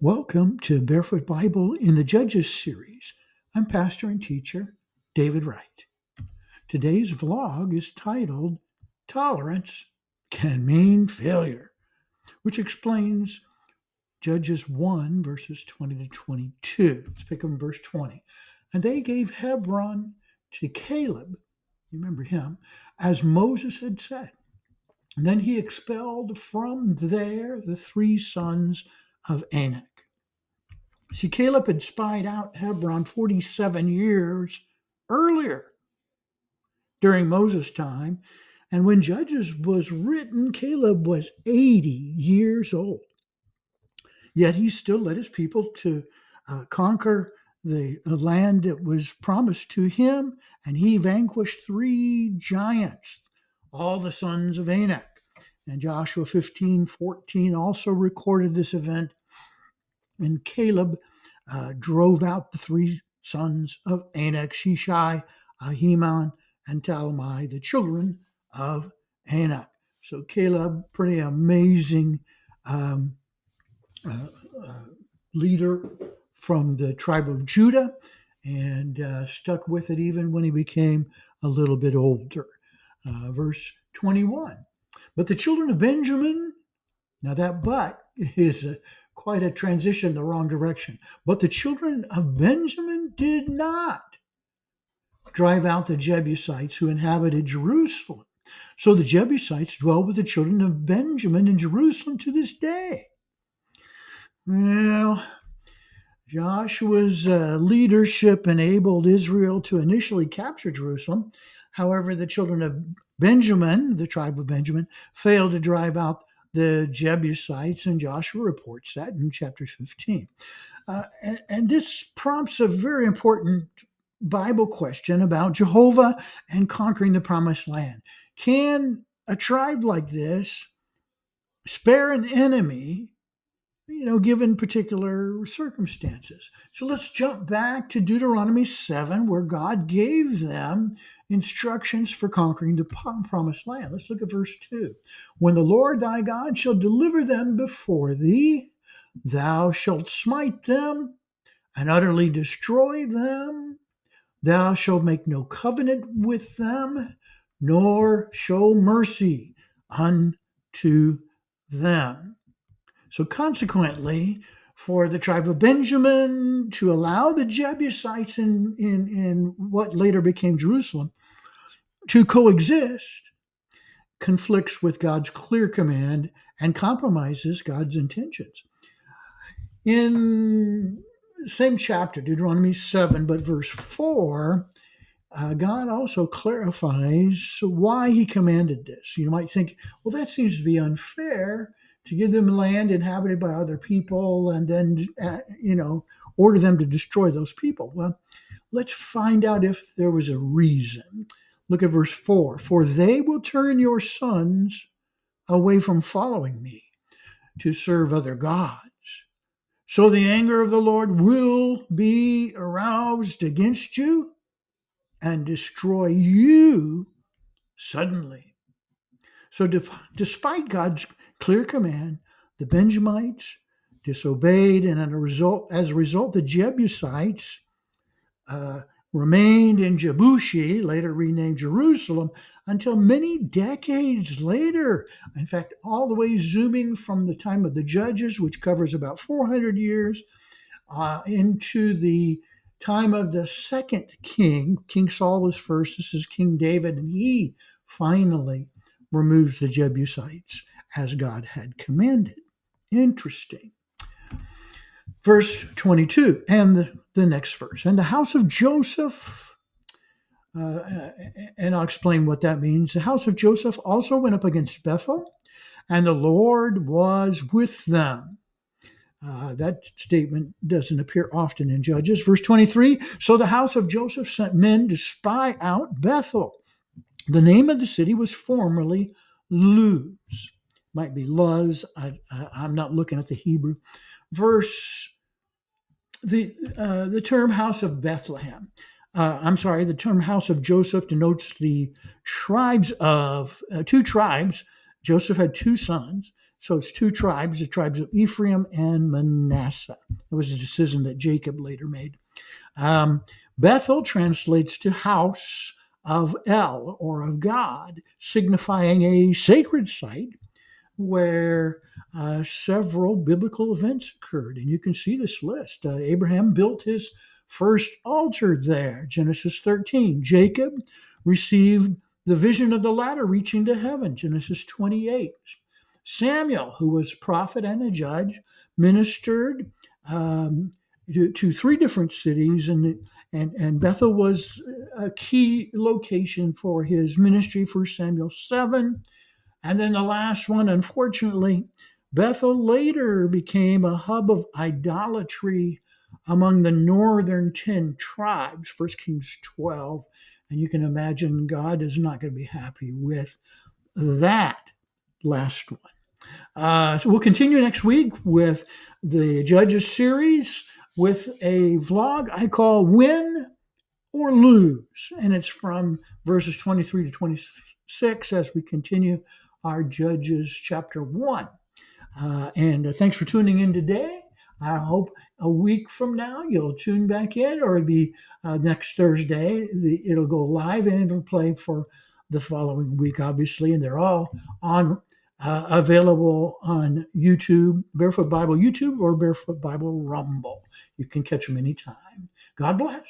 Welcome to Barefoot Bible in the Judges series. I'm pastor and teacher David Wright. Today's vlog is titled Tolerance Can Mean Failure, which explains Judges 1 verses 20 to 22. Let's pick up in verse 20. And they gave Hebron to Caleb, you remember him, as Moses had said. And then he expelled from there the 3 sons of Anak. See, Caleb had spied out Hebron 47 years earlier during Moses' time. And when Judges was written, Caleb was 80 years old. Yet he still led his people to conquer the land that was promised to him. And he vanquished 3 giants, all the sons of Anak. And Joshua 15:14 also recorded this event. And Caleb drove out the 3 sons of Anak, Shishai, Ahiman, and Talmai, the children of Anak. So Caleb, pretty amazing leader from the tribe of Judah, and stuck with it even when he became a little bit older. Verse 21. But the children of Benjamin, now that but is quite a transition in the wrong direction. But the children of Benjamin did not drive out the Jebusites who inhabited Jerusalem. So the Jebusites dwell with the children of Benjamin in Jerusalem to this day. Well, Joshua's leadership enabled Israel to initially capture Jerusalem. However, the children of Benjamin, the tribe of Benjamin, failed to drive out the Jebusites, and Joshua reports that in chapter 15. And this prompts a very important Bible question about Jehovah and conquering the promised land. Can a tribe like this spare an enemy, given particular circumstances? So let's jump back to Deuteronomy 7, where God gave them instructions for conquering the promised land. Let's look at verse 2. When the Lord thy God shall deliver them before thee, thou shalt smite them and utterly destroy them. Thou shalt make no covenant with them, nor show mercy unto them. So consequently, for the tribe of Benjamin to allow the Jebusites in what later became Jerusalem to coexist conflicts with God's clear command and compromises God's intentions. In the same chapter, Deuteronomy 7, but verse 4, God also clarifies why he commanded this. You might think, well, that seems to be unfair to give them land inhabited by other people and then, order them to destroy those people. Well, let's find out if there was a reason. Look at verse 4. For they will turn your sons away from following me to serve other gods. So the anger of the Lord will be aroused against you and destroy you suddenly. So despite God's clear command, the Benjamites disobeyed, and as a result, the Jebusites remained in Jebushi, later renamed Jerusalem, until many decades later. In fact, all the way zooming from the time of the Judges, which covers about 400 years, into the time of the second king. King Saul was first. This is King David, and he finally removes the Jebusites as God had commanded. Interesting. Verse 22, and the next verse. And the house of Joseph, and I'll explain what that means. The house of Joseph also went up against Bethel, and the Lord was with them. That statement doesn't appear often in Judges. Verse 23, so the house of Joseph sent men to spy out Bethel. The name of the city was formerly Luz. Might be Luz. I'm not looking at the Hebrew. The term house of Bethlehem. The term house of Joseph denotes the tribes of 2 tribes. Joseph had 2 sons. So it's two tribes, the tribes of Ephraim and Manasseh. It was a decision that Jacob later made. Bethel translates to house of El, or of God, signifying a sacred site where several biblical events occurred. And you can see this list. Abraham built his first altar there, Genesis 13. Jacob received the vision of the ladder reaching to heaven, Genesis 28. Samuel, who was prophet and a judge, ministered to three different cities, and Bethel was a key location for his ministry, 1 Samuel 7. And then the last one, unfortunately, Bethel later became a hub of idolatry among the northern 10 tribes, 1 Kings 12. And you can imagine God is not going to be happy with that last one. So we'll continue next week with the Judges series with a vlog I call Win or Lose. And it's from verses 23 to 26 as we continue our Judges chapter 1. And thanks for tuning in today. I hope a week from now you'll tune back in, or it'll be next Thursday. It'll go live and it'll play for the following week, obviously. And they're all on available on YouTube, Barefoot Bible YouTube or Barefoot Bible Rumble. You can catch them anytime. God bless.